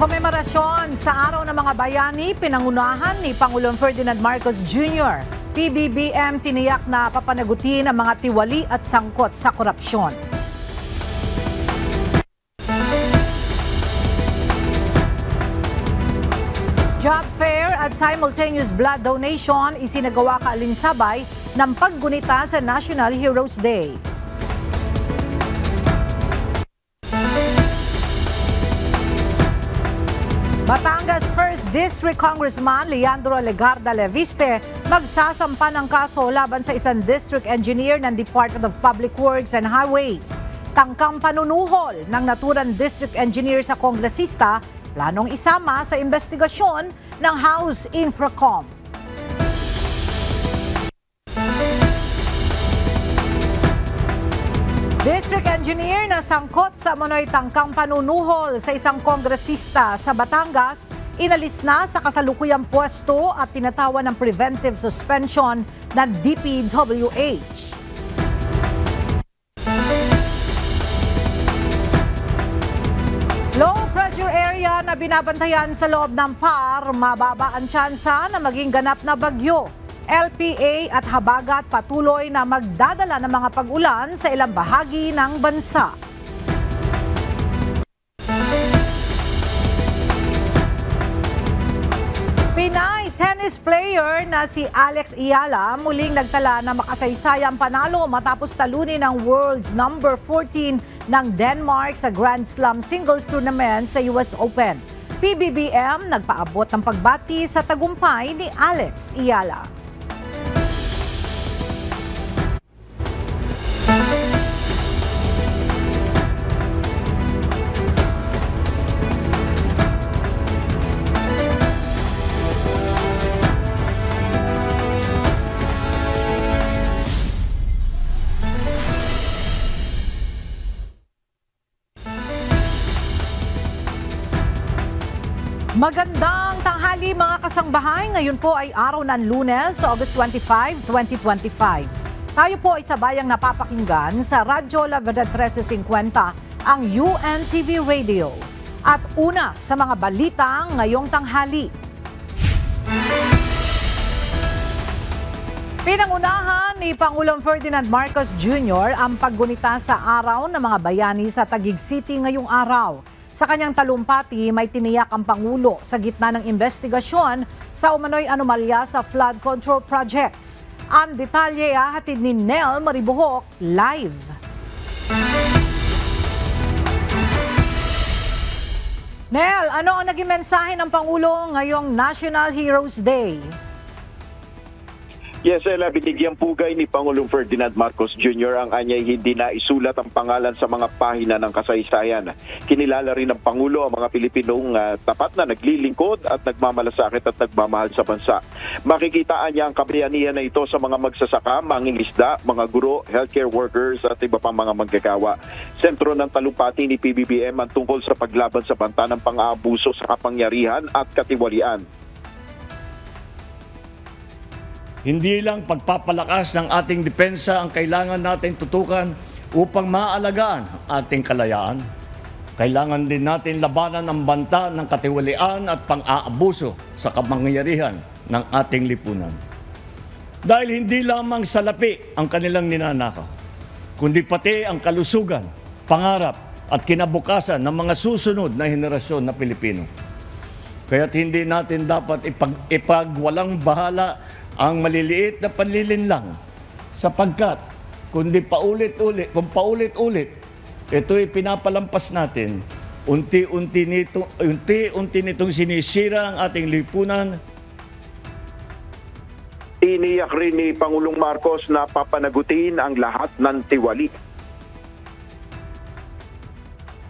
Komemorasyon sa Araw ng Mga Bayani, pinangunahan ni Pangulong Ferdinand Marcos Jr. PBBM tiniyak na papanagutin ang mga tiwali at sangkot sa korupsyon. Job fair at simultaneous blood donation isinagawa kaalinsabay ng paggunita sa National Heroes Day. Batangas 1st District Congressman Leandro Legarda Leviste magsasampa ng kaso laban sa isang district engineer ng Department of Public Works and Highways. Tangkang panunuhol ng naturang district engineer sa kongresista, planong isama sa investigasyon ng House Infracom. District engineer na sangkot sa umano'y tangkang panunuhol sa isang kongresista sa Batangas, inalis na sa kasalukuyang pwesto at pinatawan ng preventive suspension ng DPWH. Low pressure area na binabantayan sa loob ng PAR, mababa ang tsansa na maging ganap na bagyo. LPA at habagat patuloy na magdadala ng mga pag-ulan sa ilang bahagi ng bansa. Pinay tennis player na si Alex Eala muling nagtala na makasaysayang panalo matapos talunin ang world's number 14 ng Denmark sa Grand Slam Singles Tournament sa US Open. PBBM nagpaabot ng pagbati sa tagumpay ni Alex Eala. Magandang tanghali mga kasangbahay. Ngayon po ay araw ng Lunes, August 25, 2025. Tayo po ay sabayang napapakinggan sa Radyo La Verdad 1350, ang UNTV Radio. At una sa mga balita ngayong tanghali. Pinangunahan ni Pangulong Ferdinand Marcos Jr. ang paggunita sa Araw ng Mga Bayani sa Taguig City ngayong araw. Sa kanyang talumpati, may tiniyak ang Pangulo sa gitna ng investigasyon sa umano'y anomalya sa flood control projects. Ang detalye hatid ni Nel Maribuhok live. Nel, ano ang naging mensahe ng Pangulo ngayong National Heroes Day? Yes, Ella, binigyang pugay ni Pangulong Ferdinand Marcos Jr. ang anyay hindi na isulat ang pangalan sa mga pahina ng kasaysayan. Kinilala rin ng Pangulo ang mga Pilipinong tapat na naglilingkod at nagmamalasakit at nagmamahal sa bansa. Makikitaan niya ang kabayanihan na ito sa mga magsasaka, mangingisda, mga guro, healthcare workers at iba pang mga manggagawa. Sentro ng talumpati ni PBBM ang tungkol sa paglaban sa banta ng pang-aabuso sa kapangyarihan at katiwalian. Hindi lang pagpapalakas ng ating depensa ang kailangan nating tutukan upang maalagaan ating kalayaan. Kailangan din natin labanan ang banta ng katiwalian at pang-aabuso sa kapangyarihan ng ating lipunan. Dahil hindi lamang salapi ang kanilang ninanakaw, kundi pati ang kalusugan, pangarap at kinabukasan ng mga susunod na henerasyon na Pilipino. Kaya't hindi natin dapat ipagwalang bahala ang maliliit na panlilinlang sapagkat kung paulit-ulit ito'y pinapalampas natin, unti-unti nitong sinisira ang ating lipunan. Iniyak rin ni Pangulong Marcos na papanagutin ang lahat ng tiwali.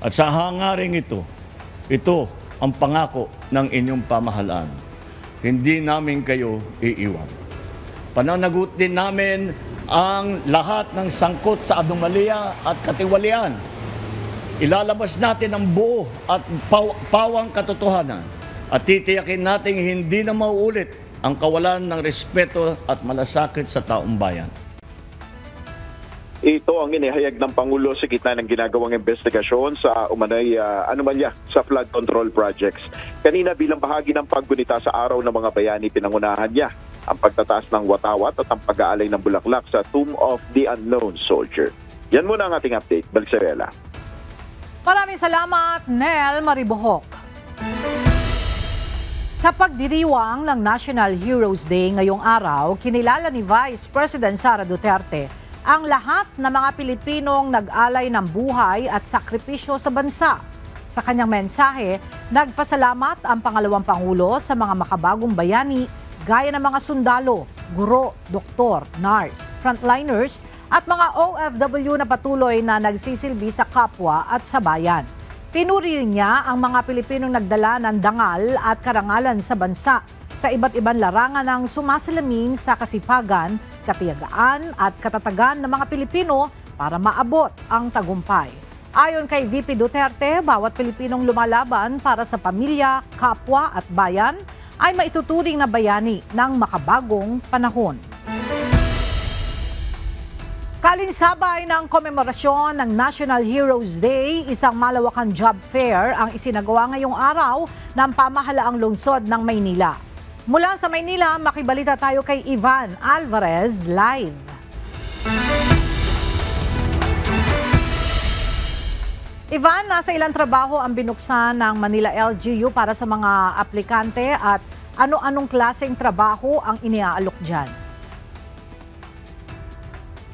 At sa hangaring ito ang pangako ng inyong pamahalaan. Hindi namin kayo iiwan. Pananagutin namin ang lahat ng sangkot sa anomalya at katiwalian. Ilalabas natin ang buo at pawang katotohanan at titiyakin natin hindi na mauulit ang kawalan ng respeto at malasakit sa taong bayan. Ito ang inihayag ng Pangulo sa gitna ng ginagawang investigasyon sa umanay anomalya sa flood control projects. Kanina bilang bahagi ng paggunita sa Araw ng mga Bayani, pinangunahan niya ang pagtataas ng watawat at ang pag-aalay ng bulaklak sa Tomb of the Unknown Soldier. Yan muna ang ating update. Balik sa Rela. Maraming salamat, Nel Maribohok. Sa pagdiriwang ng National Heroes Day ngayong araw, kinilala ni Vice President Sara Duterte ang lahat ng mga Pilipinong nag-alay ng buhay at sakripisyo sa bansa. Sa kanyang mensahe, nagpasalamat ang pangalawang Pangulo sa mga makabagong bayani gaya ng mga sundalo, guro, doktor, nurse, frontliners at mga OFW na patuloy na nagsisilbi sa kapwa at sa bayan. Pinuri niya ang mga Pilipinong nagdala ng dangal at karangalan sa bansa sa iba't ibang larangan ng sumasalamin sa kasipagan, katiyagaan at katatagan ng mga Pilipino para maabot ang tagumpay. Ayon kay VP Duterte, bawat Pilipinong lumalaban para sa pamilya, kapwa at bayan ay maituturing na bayani ng makabagong panahon. Kalinsabay ng komemorasyon ng National Heroes Day, isang malawakang job fair ang isinagawa ngayong araw ng pamahalaang lungsod ng Maynila. Mula sa Maynila, makibalita tayo kay Ivan Alvarez live. Ivan, nasa ilang trabaho ang binuksan ng Manila LGU para sa mga aplikante at ano-anong klaseng trabaho ang iniaalok dyan?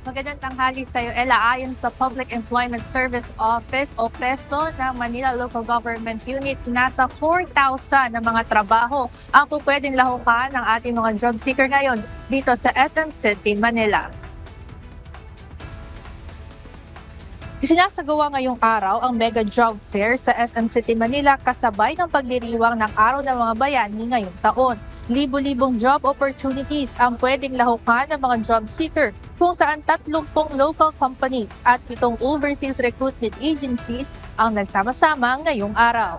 Magandang tanghali sa iyo, Ella. Ayon sa Public Employment Service Office o PESO ng Manila Local Government Unit, nasa 4,000 na mga trabaho ang pwedeng lahukan ng ating mga job seeker ngayon dito sa SM City, Manila. Isinasagawa ngayong araw ang Mega Job Fair sa SM City, Manila kasabay ng pagdiriwang ng Araw ng mga Bayani ngayong taon. Libo-libong job opportunities ang pwedeng lahukan ng mga job seeker kung saan 30 local companies at 7 overseas recruitment agencies ang nagsama-sama ngayong araw.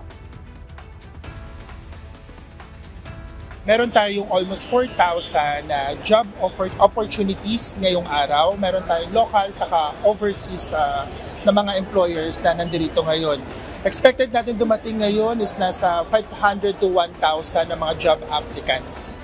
Meron tayong almost 4,000 job opportunities ngayong araw. Meron tayong local saka overseas na mga employers na nandito ngayon. Expected natin dumating ngayon is nasa 500 to 1,000 na mga job applicants.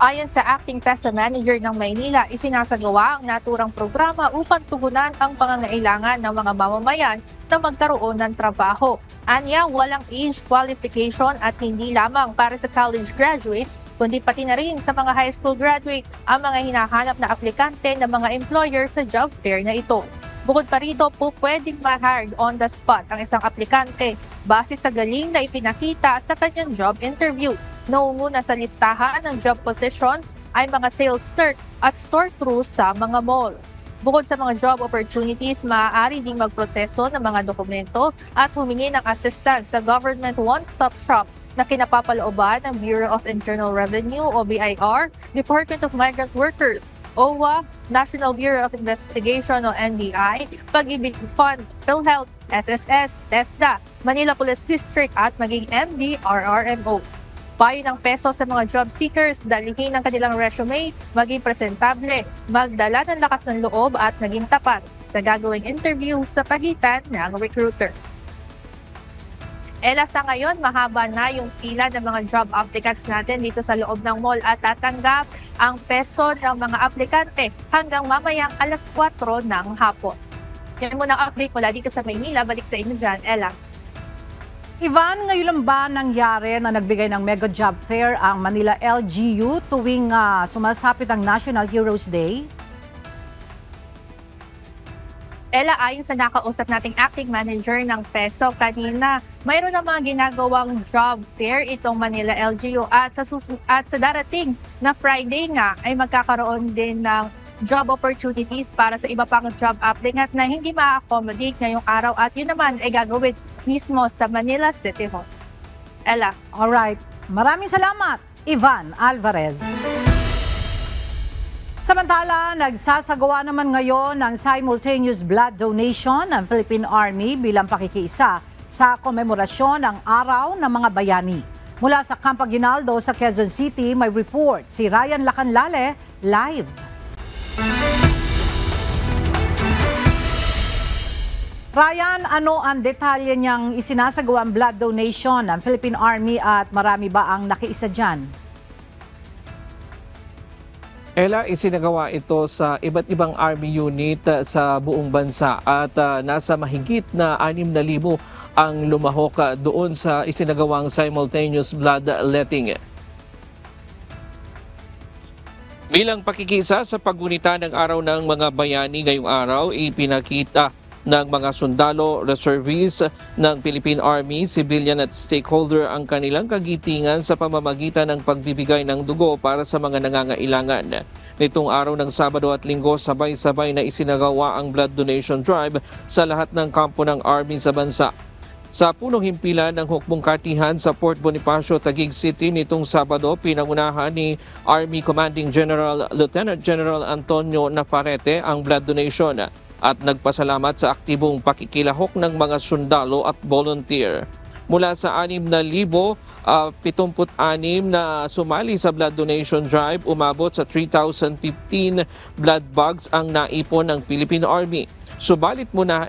Ayon sa Acting PESO Manager ng Maynila, isinasagawa ang naturang programa upang tugunan ang pangangailangan ng mga mamamayan na magkaroon ng trabaho. Anya, walang age qualification at hindi lamang para sa college graduates, kundi pati na rin sa mga high school graduate ang mga hinahanap na aplikante ng mga employer sa job fair na ito. Bukod pa rito po pwedeng ma-hired on the spot ang isang aplikante base sa galing na ipinakita sa kanyang job interview. Naunguna sa listahan ng job positions ay mga sales clerk at store crew sa mga mall. Bukod sa mga job opportunities, maaari ding magproseso ng mga dokumento at humingi ng assistance sa Government One-Stop Shop na kinapapalooban ng Bureau of Internal Revenue o BIR, Department of Migrant Workers, OWA, National Bureau of Investigation o NBI, Pag-ibig Fund, PhilHealth, SSS, TESDA, Manila Police District at maging MDRRMO. Payo ng PESO sa mga job seekers, dalihin ang kanilang resume, maging presentable, magdala ng lakas ng loob at maging tapat sa gagawing interview sa pagitan ng recruiter. Ella, sa ngayon, mahaba na yung pila ng mga job applicants natin dito sa loob ng mall at tatanggap ang PESO ng mga aplikante hanggang mamayang alas 4 ng hapon. Yan muna ang update mula dito sa Maynila. Balik sa inyo dyan, Ella. Ivan, ngayon lang ba nangyari na nagbigay ng Mega Job Fair ang Manila LGU tuwing sumasapit ang National Heroes Day? Ella, ayon sa nakausap nating acting manager ng PESO kanina, mayroon na mga ginagawang job fair itong Manila LGU at sa darating na Friday nga ay magkakaroon din ng job opportunities para sa iba pang job applicant na hindi ma-accommodate ngayong araw at yun naman ay gagawin mismo sa Manila City Hall. Ella. Alright. Maraming salamat, Ivan Alvarez. Samantala, nagsasagawa naman ngayon ng simultaneous blood donation ng Philippine Army bilang pakikiisa sa komemorasyon ng Araw ng mga Bayani. Mula sa Camp Aguinaldo sa Quezon City, may report si Ryan Lacanlale live. Ryan, ano ang detalye niyang isinasagawang blood donation ng Philippine Army at marami ba ang nakiisa dyan? Ella, isinagawa ito sa iba't ibang Army unit sa buong bansa at nasa mahigit na 6,000 ang lumahok doon sa isinagawang simultaneous bloodletting. Bilang pakikisa sa paggunita ng Araw ng Mga Bayani ngayong araw, ipinakita ng mga sundalo, reservists ng Philippine Army, civilian at stakeholder ang kanilang kagitingan sa pamamagitan ng pagbibigay ng dugo para sa mga nangangailangan. Nitong araw ng Sabado at Linggo, sabay-sabay na isinagawa ang blood donation drive sa lahat ng kampo ng Army sa bansa. Sa punong himpilan ng hukbong katihan sa Port Bonifacio, Taguig City nitong Sabado, pinangunahan ni Army Commanding General Lieutenant General Antonio Nafarrete ang blood donation at nagpasalamat sa aktibong pakikilahok ng mga sundalo at volunteer. Mula sa 6,076 na sumali sa blood donation drive, umabot sa 3,015 blood bags ang naipon ng Philippine Army. Subalit mula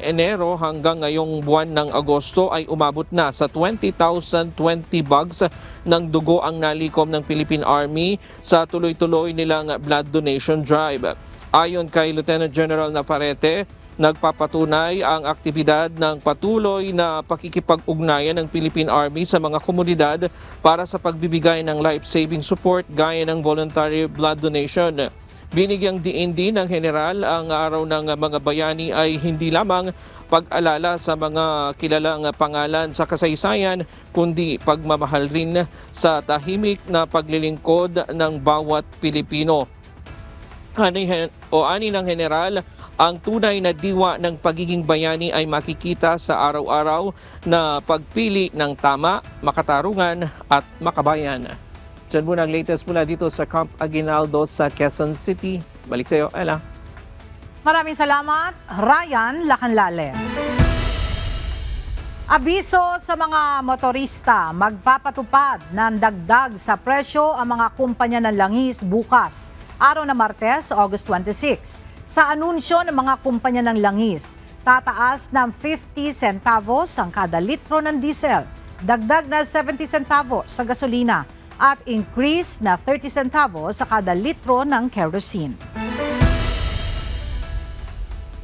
Enero hanggang ngayong buwan ng Agosto ay umabot na sa 20,020 bags ng dugo ang nalikom ng Philippine Army sa tuloy-tuloy nilang blood donation drive. Ayon kay Lieutenant General Nafarrete, nagpapatunay ang aktibidad ng patuloy na pakikipag-ugnayan ng Philippine Army sa mga komunidad para sa pagbibigay ng life-saving support gaya ng voluntary blood donation. Binigyang diin din ng General ang Araw ng Mga Bayani ay hindi lamang pag-alala sa mga kilalang pangalan sa kasaysayan, kundi pagmamahal rin sa tahimik na paglilingkod ng bawat Pilipino. Ani ng General, ang tunay na diwa ng pagiging bayani ay makikita sa araw-araw na pagpili ng tama, makatarungan at makabayan. Diyan muna ang latest mula dito sa Camp Aguinaldo sa Quezon City. Balik sa iyo, Ella. Maraming salamat, Ryan Lacanlale. Abiso sa mga motorista, magpapatupad ng dagdag sa presyo ang mga kumpanya ng langis bukas, araw na Martes, August 26. Sa anunsyo ng mga kumpanya ng langis, tataas ng 50 centavos ang kada litro ng diesel, dagdag na 70 centavos sa gasolina, at increase na 30 centavos sa kada litro ng kerosene.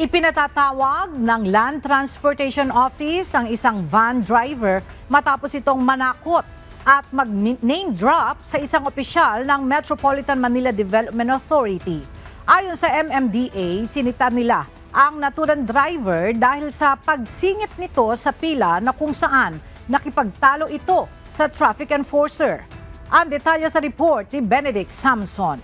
Ipinatatawag ng Land Transportation Office ang isang van driver matapos itong manakot at mag-name drop sa isang opisyal ng Metropolitan Manila Development Authority. Ayon sa MMDA, sinita nila ang naturang driver dahil sa pagsingit nito sa pila na kung saan nakipagtalo ito sa traffic enforcer. Ang detalye sa report ni Benedict Samson.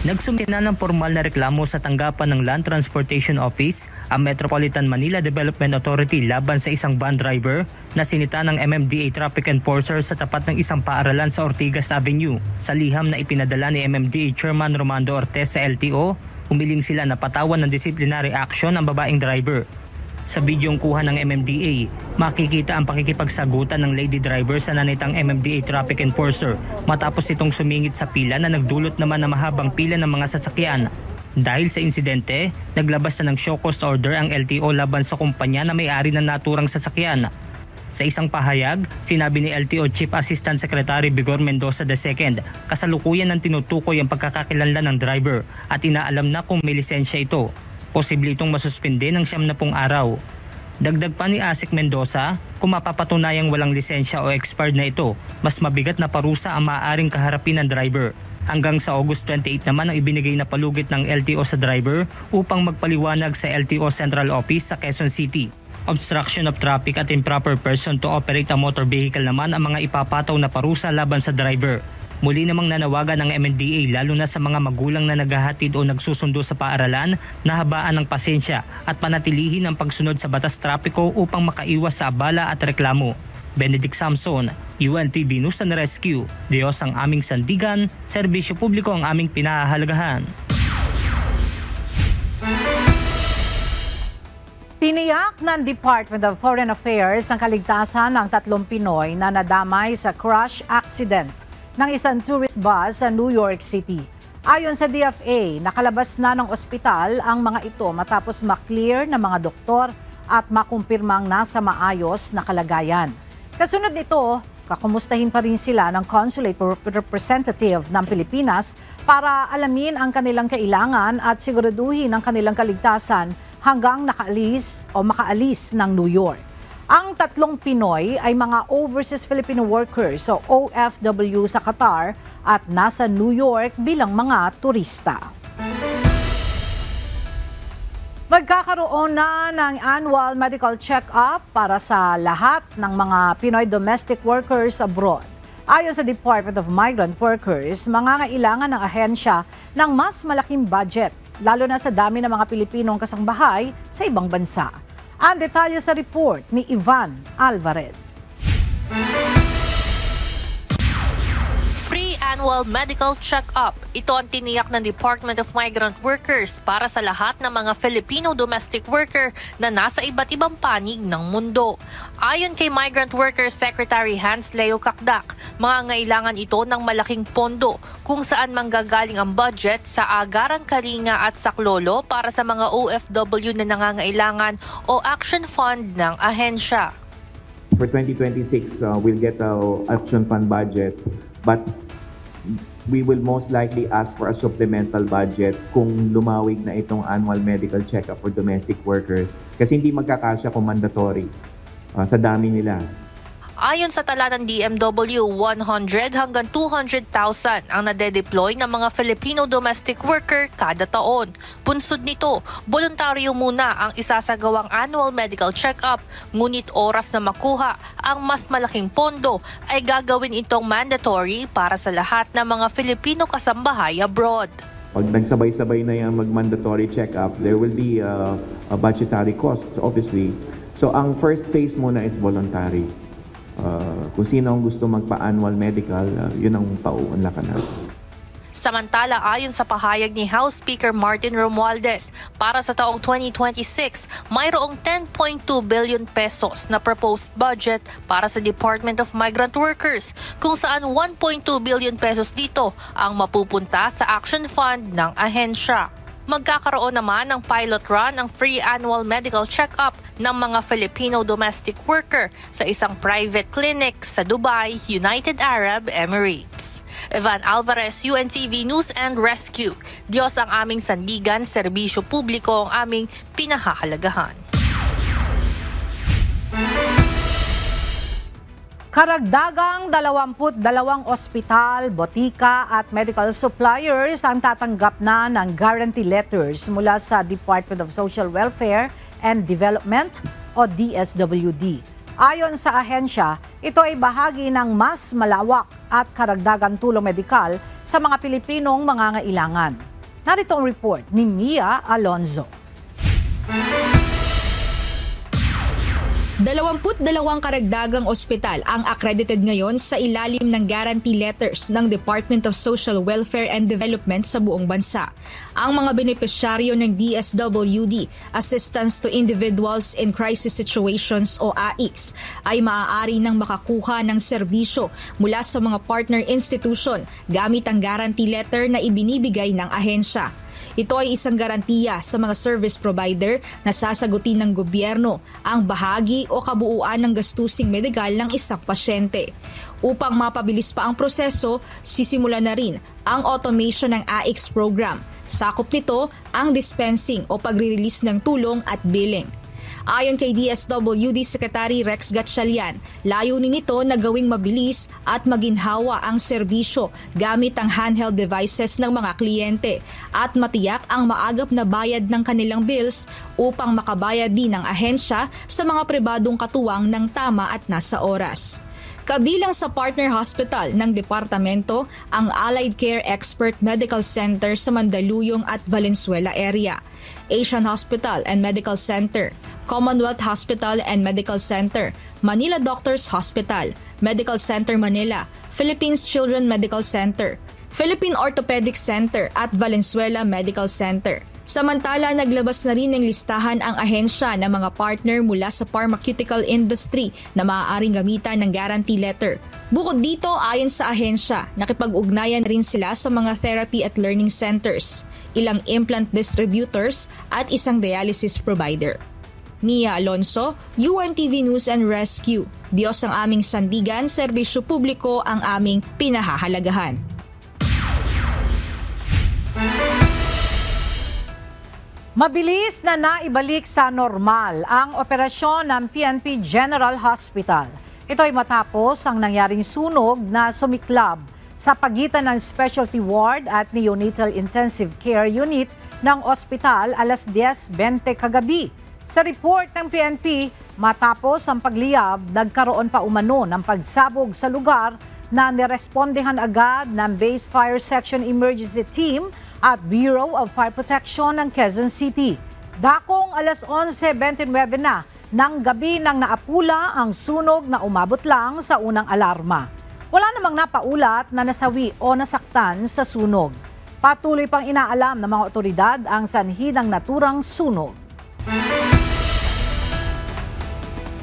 Nagsumite na ng formal na reklamo sa tanggapan ng Land Transportation Office ang Metropolitan Manila Development Authority laban sa isang van driver na sinita ng MMDA traffic enforcer sa tapat ng isang paaralan sa Ortigas Avenue. Sa liham na ipinadala ni MMDA Chairman Romando Ortez sa LTO, humiling sila na patawan ng disciplinary action ang babaeng driver. Sa bidyong kuha ng MMDA, makikita ang pakikipagsagutan ng lady driver sa nanitang MMDA traffic enforcer matapos itong sumingit sa pila na nagdulot naman ng mahabang pila ng mga sasakyan. Dahil sa insidente, naglabas na ng show cause order ang LTO laban sa kumpanya na may-ari ng naturang sasakyan. Sa isang pahayag, sinabi ni LTO Chief Assistant Secretary Vigor Mendoza II, kasalukuyan ng tinutukoy ang pagkakakilanlan ng driver at inaalam na kung may lisensya ito. Posible itong masuspinde ng 70 araw. Dagdag pa ni ASEC Mendoza, kung mapapatunayang walang lisensya o expired na ito, mas mabigat na parusa ang maaaring kaharapin ng driver. Hanggang sa August 28 naman ang ibinigay na palugit ng LTO sa driver upang magpaliwanag sa LTO Central Office sa Quezon City. Obstruction of traffic at improper person to operate a motor vehicle naman ang mga ipapataw na parusa laban sa driver. Muli namang nanawagan ng MMDA lalo na sa mga magulang na naghahatid o nagsusundo sa paaralan na habaan ng pasensya at panatilihin ang pagsunod sa batas trapiko upang makaiwas sa abala at reklamo. Benedict Samson, UNTV News and Rescue. Diyos ang aming sandigan, serbisyo publiko ang aming pinahahalagahan. Tiniyak ng Department of Foreign Affairs ang kaligtasan ng 3 Pinoy na nadamay sa crash accident ng isang tourist bus sa New York City. Ayon sa DFA, nakalabas na ng ospital ang mga ito matapos maklear ng mga doktor at makumpirmang nasa maayos na kalagayan. Kasunod nito, kakumustahin pa rin sila ng consulate representative ng Pilipinas para alamin ang kanilang kailangan at siguraduhin ang kanilang kaligtasan hanggang makaalis ng New York. Ang 3 Pinoy ay mga Overseas Filipino Workers o OFW sa Qatar at nasa New York bilang mga turista. Magkakaroon na ng annual medical check-up para sa lahat ng mga Pinoy domestic workers abroad. Ayon sa Department of Migrant Workers, mangangailangan ng ahensya ng mas malaking budget, lalo na sa dami ng mga Pilipinong kasangbahay sa ibang bansa. Ang detalye sa report ni Ivan Alvarez. Free annual medical check-up. Ito ang tiniyak ng Department of Migrant Workers para sa lahat ng mga Filipino domestic worker na nasa iba't ibang panig ng mundo. Ayon kay Migrant Workers Secretary Hans Leo Kakdak, mangangailangan ito ng malaking pondo kung saan manggagaling ang budget sa Agarang Kalinga at Saklolo para sa mga OFW na nangangailangan o Action Fund ng ahensya. For 2026, we'll get our Action Fund budget, but we will most likely ask for a supplemental budget kung lumawig na itong annual medical check-up for domestic workers kasi hindi magkakasya kung mandatory sa dami nila. Ayon sa tala ng DMW, 100 hanggang 200,000 ang nade-deploy ng mga Filipino domestic worker kada taon. Bunsod nito, voluntaryo muna ang isasagawang annual medical check-up, ngunit oras na makuha ang mas malaking pondo ay gagawin itong mandatory para sa lahat ng mga Filipino kasambahay abroad. Pag nagsabay-sabay na yung mag-mandatory check-up, there will be a budgetary costs, obviously. So ang first phase muna is voluntary. Kung sino ang gusto magpa-annual medical, yun ang pauunlakan natin. Samantala, ayon sa pahayag ni House Speaker Martin Romualdez, para sa taong 2026, mayroong 10.2 billion pesos na proposed budget para sa Department of Migrant Workers, kung saan 1.2 billion pesos dito ang mapupunta sa Action Fund ng ahensya. Magkakaroon naman ng pilot run ang free annual medical check-up ng mga Filipino domestic worker sa isang private clinic sa Dubai, United Arab Emirates. Ivan Alvarez, UNTV News and Rescue. Diyos ang aming sandigan, serbisyo publiko ang aming pinahahalagahan. Karagdagang 22 ospital, botika at medical suppliers ang tatanggap na ng guarantee letters mula sa Department of Social Welfare and Development o DSWD. Ayon sa ahensya, ito ay bahagi ng mas malawak at karagdagang tulong medikal sa mga Pilipinong mangangailangan. Narito ang report ni Mia Alonzo. 22 karagdagang ospital ang accredited ngayon sa ilalim ng guarantee letters ng Department of Social Welfare and Development sa buong bansa. Ang mga benepisyaryo ng DSWD, Assistance to Individuals in Crisis Situations o AICS, ay maaari nang makakuha ng serbisyo mula sa mga partner institution gamit ang guarantee letter na ibinibigay ng ahensya. Ito ay isang garantiya sa mga service provider na sasagutin ng gobyerno ang bahagi o kabuuan ng gastusing medikal ng isang pasyente. Upang mapabilis pa ang proseso, sisimula na rin ang automation ng AICS program. Sakop nito ang dispensing o pagre-release ng tulong at billing. Ayon kay DSWD Secretary Rex Gatchalian, layunin nito na gawing mabilis at maginhawa ang serbisyo gamit ang handheld devices ng mga kliyente at matiyak ang maagap na bayad ng kanilang bills upang makabayad din ang ahensya sa mga pribadong katuwang ng tama at nasa oras. Kabilang sa partner hospital ng departamento ang Allied Care Expert Medical Center sa Mandaluyong at Valenzuela area, Asian Hospital and Medical Center, Commonwealth Hospital and Medical Center, Manila Doctors Hospital, Medical Center Manila, Philippines Children Medical Center, Philippine Orthopedic Center at Valenzuela Medical Center, Samantala, naglabas na rin ng listahan ang ahensya ng mga partner mula sa pharmaceutical industry na maaaring gamitan ng guarantee letter. Bukod dito, ayon sa ahensya, nakipag-ugnayan rin sila sa mga therapy at learning centers, ilang implant distributors at isang dialysis provider. Mia Alonso, UNTV News and Rescue. Diyos ang aming sandigan, serbisyo publiko ang aming pinahahalagahan. Mabilis na naibalik sa normal ang operasyon ng PNP General Hospital. Ito ay matapos ang nangyaring sunog na sumiklab sa pagitan ng specialty ward at neonatal intensive care unit ng ospital alas 10:20 kagabi. Sa report ng PNP, matapos ang pagliyab, nagkaroon pa umano ng pagsabog sa lugar na nirespondehan agad ng Base Fire Section Emergency Team at Bureau of Fire Protection ng Quezon City. Dakong alas 11:29 na ng gabi nang naapula ang sunog na umabot lang sa unang alarma. Wala namang napaulat na nasawi o nasaktan sa sunog. Patuloy pang inaalam ng mga otoridad ang sanhi ng naturang sunog.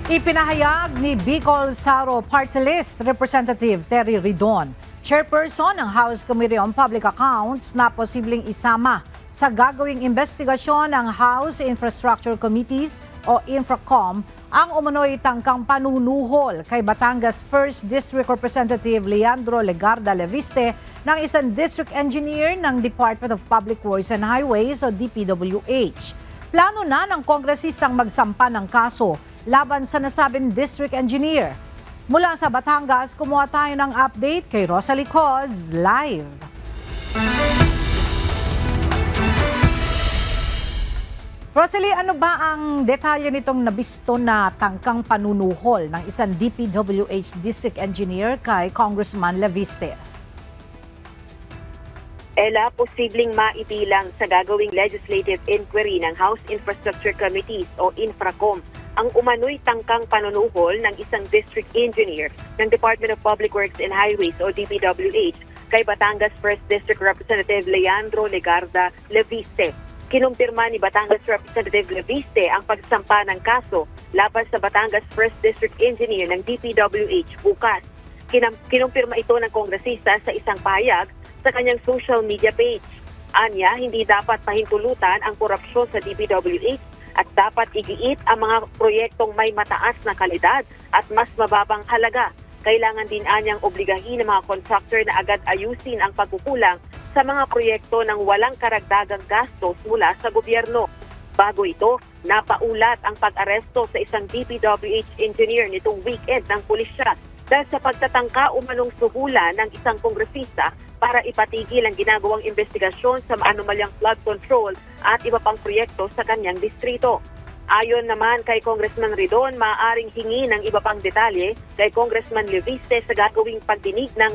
Ipinahayag ni Bicol Saro Party List Representative Terry Ridon, chairperson ng House Committee on Public Accounts, na posibleng isama sa gagawing investigasyon ng House Infrastructure Committees o Infracom ang umano'y tangkang panunuhol kay Batangas 1st District Representative Leandro Legarda Leviste ng isang district engineer ng Department of Public Works and Highways o DPWH. Plano na ng kongresistang magsampa ng kaso laban sa nasabing district engineer. Mula sa Batangas, kumuha tayo ng update kay Rosalie Coz live. Rosalie, ano ba ang detalye nitong nabisto na tangkang panunuhol ng isang DPWH district engineer kay Congressman Leviste? Ella, posibleng maibilang sa gagawing legislative inquiry ng House Infrastructure Committees o Infracom ang umano'y tangkang panunuhol ng isang district engineer ng Department of Public Works and Highways o DPWH kay Batangas 1st District Representative Leandro Legarda Leviste. Kinumpirma ni Batangas Representative Leviste ang pagsampa ng kaso laban sa Batangas 1st District Engineer ng DPWH bukas. Kinumpirma ito ng kongresista sa isang pahayag sa kanyang social media page. Anya, hindi dapat pahintulutan ang korupsyon sa DPWH at dapat igiit ang mga proyektong may mataas na kalidad at mas mababang halaga. Kailangan din anyang obligahin ng mga contractor na agad ayusin ang pagkukulang sa mga proyekto ng walang karagdagang gastos mula sa gobyerno. Bago ito, napaulat ang pag-aresto sa isang DPWH engineer nitong weekend ng pulisya dahil sa pagtatangka umanong suhulan ng isang kongresista para ipatigil ang ginagawang investigasyon sa maanumalyang flood control at iba pang proyekto sa kanyang distrito. Ayon naman kay Congressman Ridon, maaaring hingi ng iba pang detalye kay Congressman Leviste sa gagawing pagdinig ng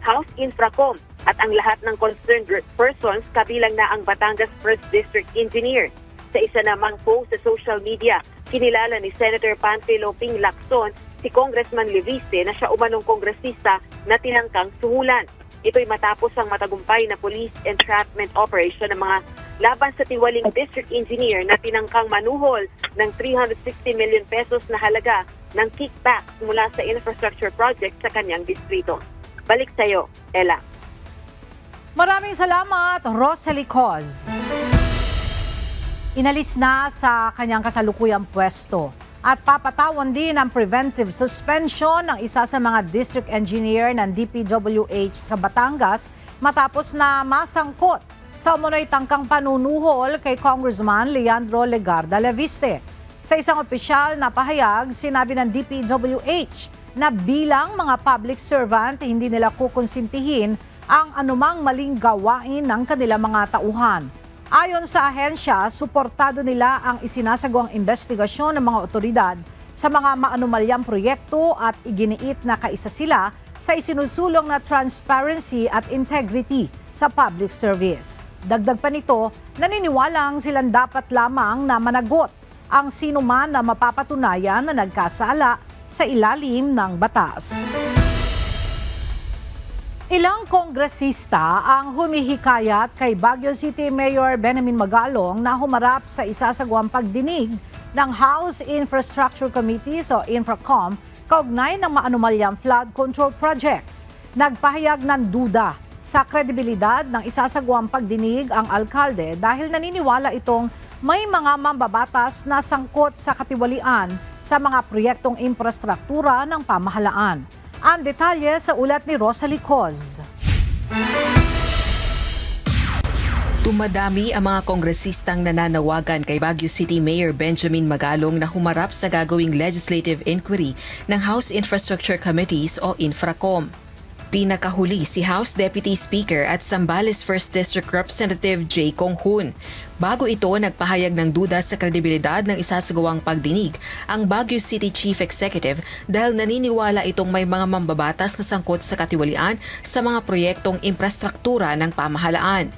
House Infracom at ang lahat ng concerned persons kabilang na ang Batangas 1st District Engineer. Sa isa namang post sa social media, kinilala ni Senator Panfilo Ping Lacson si Congressman Leviste na siya umanong kongresista na tinangkang suhulan. Ito'y matapos ang matagumpay na police entrapment operation ng mga laban sa tiwaling district engineer na tinangkang manuhol ng 360 million pesos na halaga ng kickback mula sa infrastructure project sa kanyang distrito. Balik sa iyo, Ella. Maraming salamat, Rosalie Coz. Inalis na sa kanyang kasalukuyang pwesto at papatawan din ang preventive suspension ng isa sa mga district engineer ng DPWH sa Batangas matapos na masangkot sa umunoy tangkang panunuhol kay Congressman Leandro Legarda Leviste. Sa isang opisyal na pahayag, sinabi ng DPWH na bilang mga public servant, hindi nila kukonsintihin ang anumang maling gawain ng kanilang mga tauhan. Ayon sa ahensya, suportado nila ang isinasagawang investigasyon ng mga otoridad sa mga maanumalyang proyekto at iginiit na kaisa sila sa isinusulong na transparency at integrity sa public service. Dagdag pa nito, naniniwalang silang dapat lamang na managot ang sinuman na mapapatunayan na nagkasala sa ilalim ng batas. Ilang kongresista ang humihikayat kay Baguio City Mayor Benjamin Magalong na humarap sa isasagawang pagdinig ng House Infrastructure Committee o Infracom kaugnay ng maanumalyang flood control projects. Nagpahayag ng duda sa kredibilidad ng isasagawang pagdinig ang alkalde dahil naniniwala itong may mga mambabatas na sangkot sa katiwalian sa mga proyektong infrastruktura ng pamahalaan. Ang detalye sa ulat ni Rosalie Coz. Tumadami ang mga kongresistang nananawagan kay Baguio City Mayor Benjamin Magalong na humarap sa gagawing legislative inquiry ng House Infrastructure Committees o Infracom. Pinakahuli si House Deputy Speaker at Zambales 1st District Representative J. Kong Hoon. Bago ito, nagpahayag ng duda sa kredibilidad ng isasagawang pagdinig ang Baguio City Chief Executive dahil naniniwala itong may mga mambabatas na sangkot sa katiwalian sa mga proyektong infrastruktura ng pamahalaan.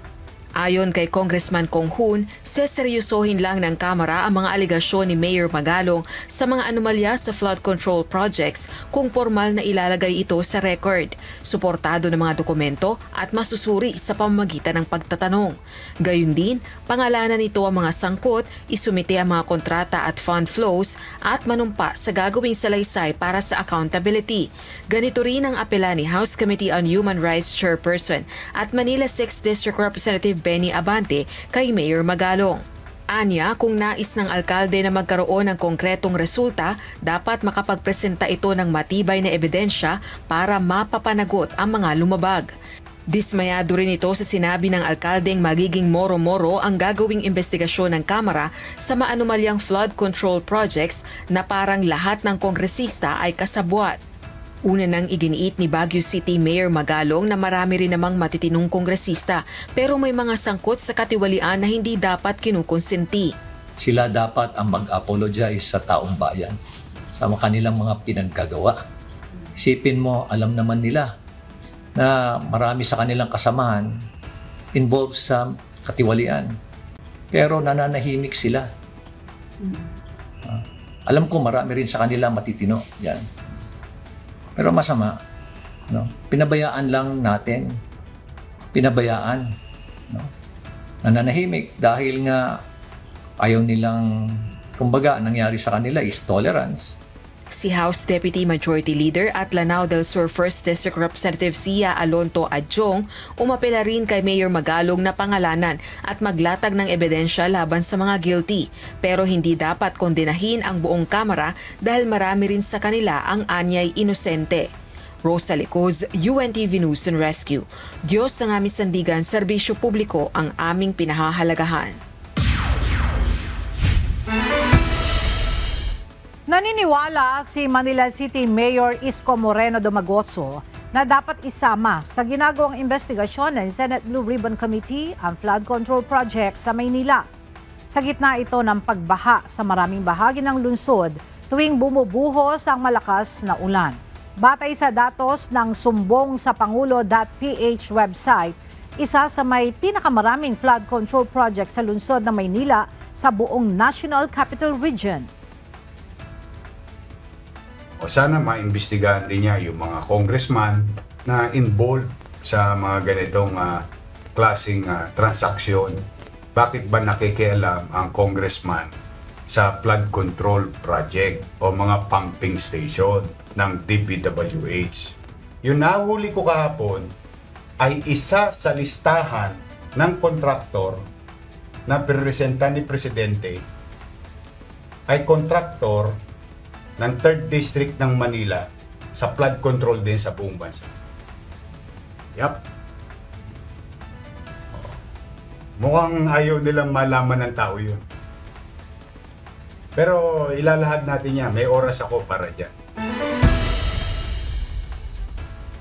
Ayon kay Congressman Kong Hoon, seseryosohin lang ng Kamara ang mga aligasyon ni Mayor Magalong sa mga anomalya sa flood control projects kung formal na ilalagay ito sa record, suportado ng mga dokumento at masusuri sa pamamagitan ng pagtatanong. Gayun din, pangalanan nito ang mga sangkot, isumite ang mga kontrata at fund flows at manumpa sa gagawing salaysay para sa accountability. Ganito rin ang apela ni House Committee on Human Rights Chairperson at Manila 6th District Representative Benny Abante kay Mayor Magalong. Anya, kung nais ng alkalde na magkaroon ng konkretong resulta, dapat makapagpresenta ito ng matibay na ebidensya para mapapanagot ang mga lumabag. Dismayado rin ito sa sinabi ng alkaldeng magiging moro-moro ang gagawing investigasyon ng Kamara sa maanumalyang flood control projects na parang lahat ng kongresista ay kasabwat. Una nang iginiit ni Baguio City Mayor Magalong na marami rin namang matitinong kongresista pero may mga sangkot sa katiwalian na hindi dapat kinukonsenti. Sila dapat ang mag-apologize sa taong bayan sa kanilang mga pinaggagawa. Isipin mo, alam naman nila na marami sa kanilang kasamahan involved sa katiwalian. Pero nananahimik sila. Alam ko marami rin sa kanila matitino. Yan. Pero masama, no? Pinabayaan lang natin. Pinabayaan. No? Nananahimik dahil nga ayaw nilang, kumbaga, nangyari sa kanila is tolerance. Si House Deputy Majority Leader at Lanao del Sur 1st District Representative Sia Alonto Adjong umapela rin kay Mayor Magalong na pangalanan at maglatag ng ebidensya laban sa mga guilty. Pero hindi dapat kondenahin ang buong Kamara dahil marami rin sa kanila ang anyay inosente. Rosalie Coz, UNTV News and Rescue. Diyos ang aming sandigan, serbisyo publiko ang aming pinahahalagahan. Naniniwala si Manila City Mayor Isko Moreno Domagoso na dapat isama sa ginagawang investigasyon ng Senate Blue Ribbon Committee ang flood control project sa Maynila. Sa gitna ito ng pagbaha sa maraming bahagi ng lungsod tuwing bumubuhos ang malakas na ulan. Batay sa datos ng sumbong sa pangulo.ph website, isa sa may pinakamaraming flood control project sa lungsod ng Maynila sa buong National Capital Region. O sana maimbestigahan din niya yung mga congressman na involved sa mga ganitong klaseng transaksyon. Bakit ba nakikialam ang congressman sa flood control project o mga pumping station ng DPWH? Yung nahuli ko kahapon ay isa sa listahan ng kontraktor na pirepresenta ni Presidente ay kontraktor ng 3rd District ng Manila sa flood control din sa buong bansa. Yup. Mukhang ayaw nilang malaman ng tao yun. Pero ilalahad natin yan. May oras ako para dyan.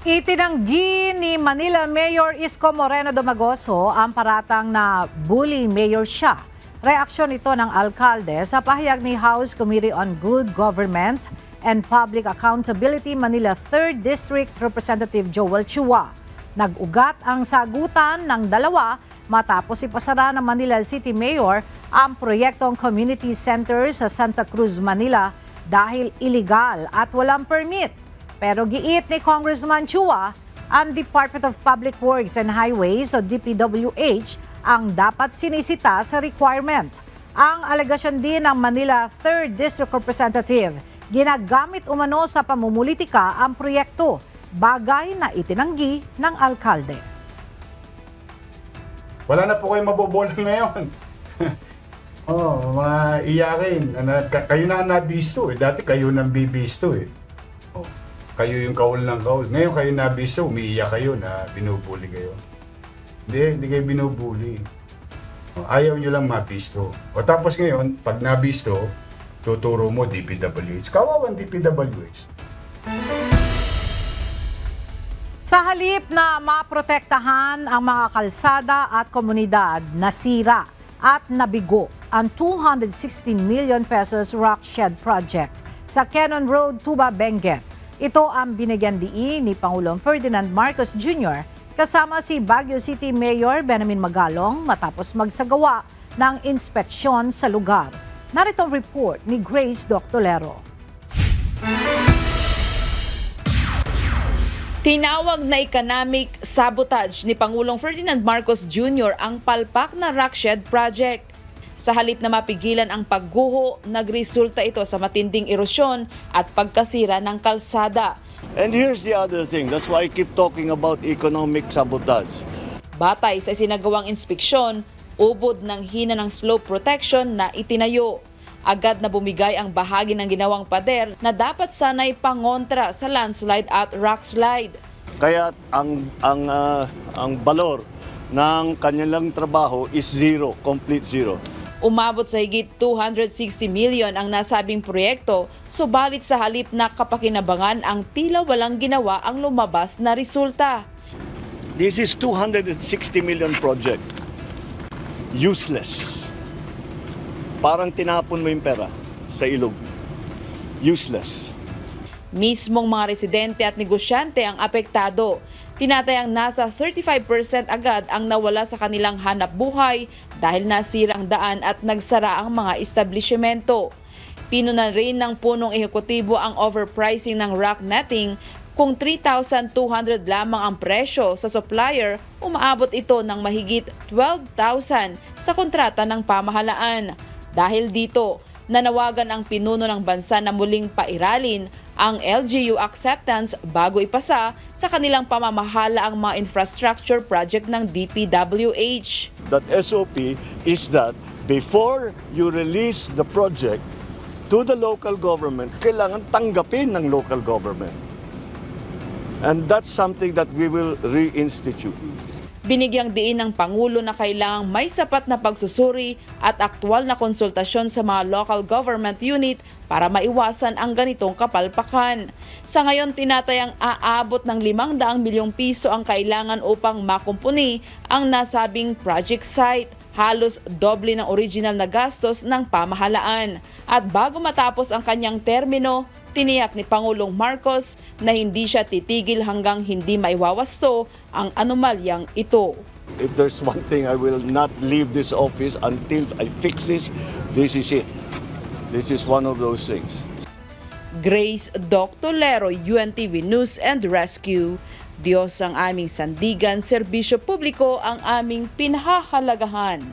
Itinanggi ni Manila Mayor Isko Moreno Domagoso ang paratang na bully mayor siya. Reaksyon ito ng alkalde sa pahayag ni House Committee on Good Government and Public Accountability Manila 3rd District Representative Joel Chua. Nag-ugat ang sagutan ng dalawa matapos ipasara ng Manila City Mayor ang proyektong community center sa Santa Cruz, Manila dahil illegal at walang permit. Pero giit ni Congressman Chua, ang Department of Public Works and Highways o DPWH ang dapat sinisita sa requirement. Ang alegasyon din ng Manila 3rd District Representative, ginagamit umano sa pamumulitika ang proyekto, bagay na itinanggi ng alkalde. Wala na po kayo mabobola ngayon. Maiyakin. Kayo na nabisto eh. Dati kayo nang bibisto eh. Kayo yung kaul ng kaul. Ngayon kayo nabisto, umiiyak kayo na binubuli kayo. Hindi kayo binubuli. Ayaw nyo lang mabisto. O tapos ngayon, pag nabisto, tuturo mo DPWH. Kawawang DPWH. Sa halip na maprotektahan ang mga kalsada at komunidad, nasira at nabigo ang 260 million pesos rock shed project sa Cannon Road, Tuba, Benguet. Ito ang binigyan diin ni Pangulong Ferdinand Marcos Jr. kasama si Baguio City Mayor Benjamin Magalong matapos magsagawa ng inspeksyon sa lugar. Narito ang report ni Grace Doctolero. Tinawag na economic sabotage ni Pangulong Ferdinand Marcos Jr. ang palpak na rock shed project. Sa halip na mapigilan ang pagguho, nagresulta ito sa matinding erosyon at pagkasira ng kalsada. And here's the other thing, that's why I keep talking about economic sabotage. Batay sa sinagawang inspeksyon, ubod ng hina ng slope protection na itinayo. Agad na bumigay ang bahagi ng ginawang pader na dapat sanay pangontra sa landslide at rockslide. Kaya ang balor ng kanilang trabaho is zero, complete zero. Umabot sa higit 260 million ang nasabing proyekto, subalit sa halip na kapakinabangan ang tila walang ginawa ang lumabas na resulta. This is 260 million project. Useless. Parang tinapon mo yung pera sa ilog. Useless. Mismong mga residente at negosyante ang apektado. Tinatayang nasa 35% agad ang nawala sa kanilang hanap buhay dahil nasira ang daan at nagsara ang mga establishmento. Pinunan rin ng punong ehekutibo ang overpricing ng rock netting. Kung 3,200 lamang ang presyo sa supplier, umaabot ito ng mahigit 12,000 sa kontrata ng pamahalaan. Dahil dito, nanawagan ang pinuno ng bansa na muling pairalin ang LGU acceptance bago ipasa sa kanilang pamamahala ang mga infrastructure project ng DPWH. That SOP is that before you release the project to the local government, kailangan tanggapin ng local government. And that's something that we will reinstitute. Binigyang diin ng Pangulo na kailangang may sapat na pagsusuri at aktwal na konsultasyon sa mga local government unit para maiwasan ang ganitong kapalpakan. Sa ngayon, tinatayang aabot ng 500 milyong piso ang kailangan upang makumpuni ang nasabing project site. Halos doble ng original na gastos ng pamahalaan. At bago matapos ang kanyang termino, tiniyak ni Pangulong Marcos na hindi siya titigil hanggang hindi maiwawasto ang anomalyang ito. If there's one thing, I will not leave this office until I fix this. This is it. This is one of those things. Grace Doctolero, UNTV News and Rescue. Diyos ang aming sandigan, serbisyo publiko ang aming pinahahalagahan.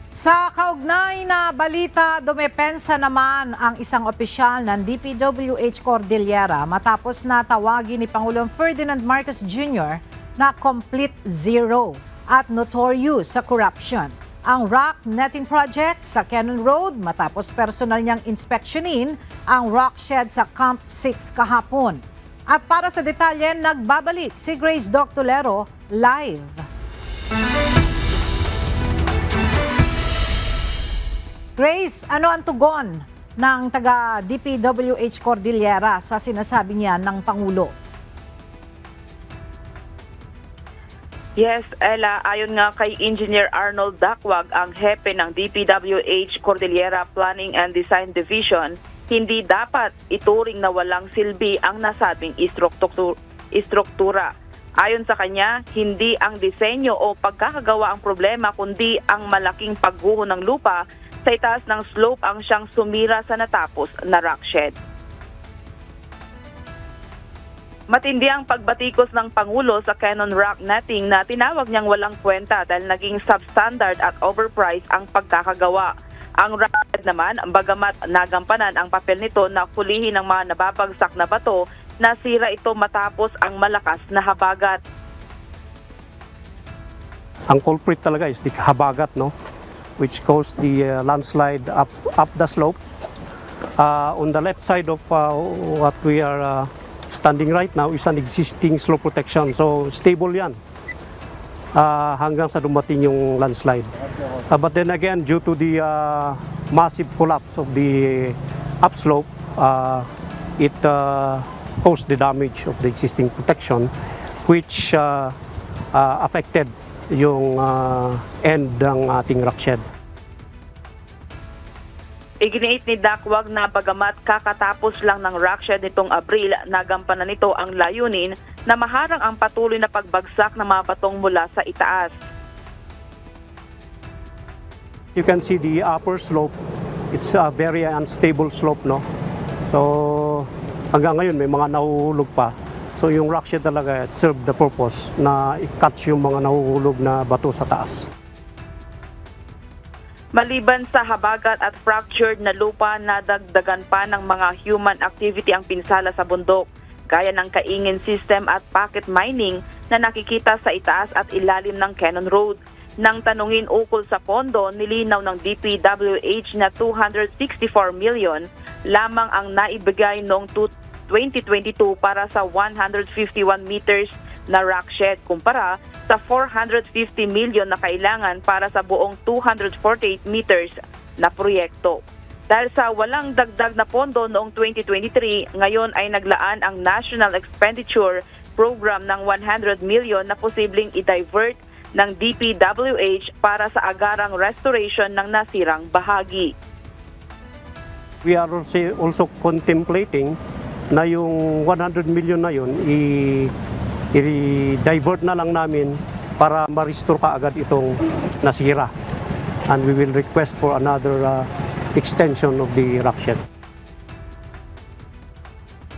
Sa kaugnay na balita, dumepensa naman ang isang opisyal ng DPWH Cordillera matapos na tawagin ni Pangulong Ferdinand Marcos Jr. na complete zero at notorious sa corruption. Ang rock netting project sa Cannon Road matapos personal niyang inspeksyonin ang rock shed sa Camp 6 kahapon. At para sa detalye, nagbabalik si Grace Doctolero live. Grace, ano ang tugon ng taga DPWH Cordillera sa sinasabi niya ng Pangulo? Yes, Ella, ayon nga kay Engineer Arnold Dacwag, ang hepe ng DPWH Cordillera Planning and Design Division, hindi dapat ituring na walang silbi ang nasabing istruktura. Ayon sa kanya, hindi ang disenyo o pagkakagawa ang problema kundi ang malaking pagguho ng lupa sa itaas ng slope ang siyang sumira sa natapos na rock shed. Matindi ang pagbatikos ng Pangulo sa Canon Rock Netting na tinawag niyang walang kwenta dahil naging substandard at overpriced ang pagkakagawa. Ang rock naman, bagamat nagampanan ang papel nito na hulihin ng mga nababagsak na bato, nasira ito matapos ang malakas na habagat. Ang culprit talaga is the habagat, no, which caused the landslide up the slope. On the left side of what we are standing right now is an existing slope protection, so stable yan hanggang sa dumating yung landslide. But then again, due to the massive collapse of the upslope, it caused the damage of the existing protection, which affected yung end ng ating rock shed. Iginiit ni Dakwag na bagamat kakatapos lang ng rock shed nitong Abril, nagampanan nito ang layunin na maharang ang patuloy na pagbagsak ng mga batong mula sa itaas. You can see the upper slope. It's a very unstable slope, no? So hanggang ngayon may mga nahuhulog pa. So yung rock shed talaga served the purpose na i-catch yung mga nahuhulog na bato sa taas. Maliban sa habagat at fractured na lupa, nadagdagan pa ng mga human activity ang pinsala sa bundok, gaya ng kaingin system at pocket mining na nakikita sa itaas at ilalim ng Cannon Road. Nang tanungin ukol sa pondo, nilinaw ng DPWH na 264 million lamang ang naibigay noong 2022 para sa 151 meters na rock shed kumpara sa 450 million na kailangan para sa buong 248 meters na proyekto. Dahil sa walang dagdag na pondo noong 2023, ngayon ay naglaan ang National Expenditure Program ng 100 million na posibleng i-divert ng DPWH para sa agarang restoration ng nasirang bahagi. We are also contemplating na yung 100 million na yun i-divert na lang namin para ma-restore kaagad itong nasira. And we will request for another extension of the rock shed.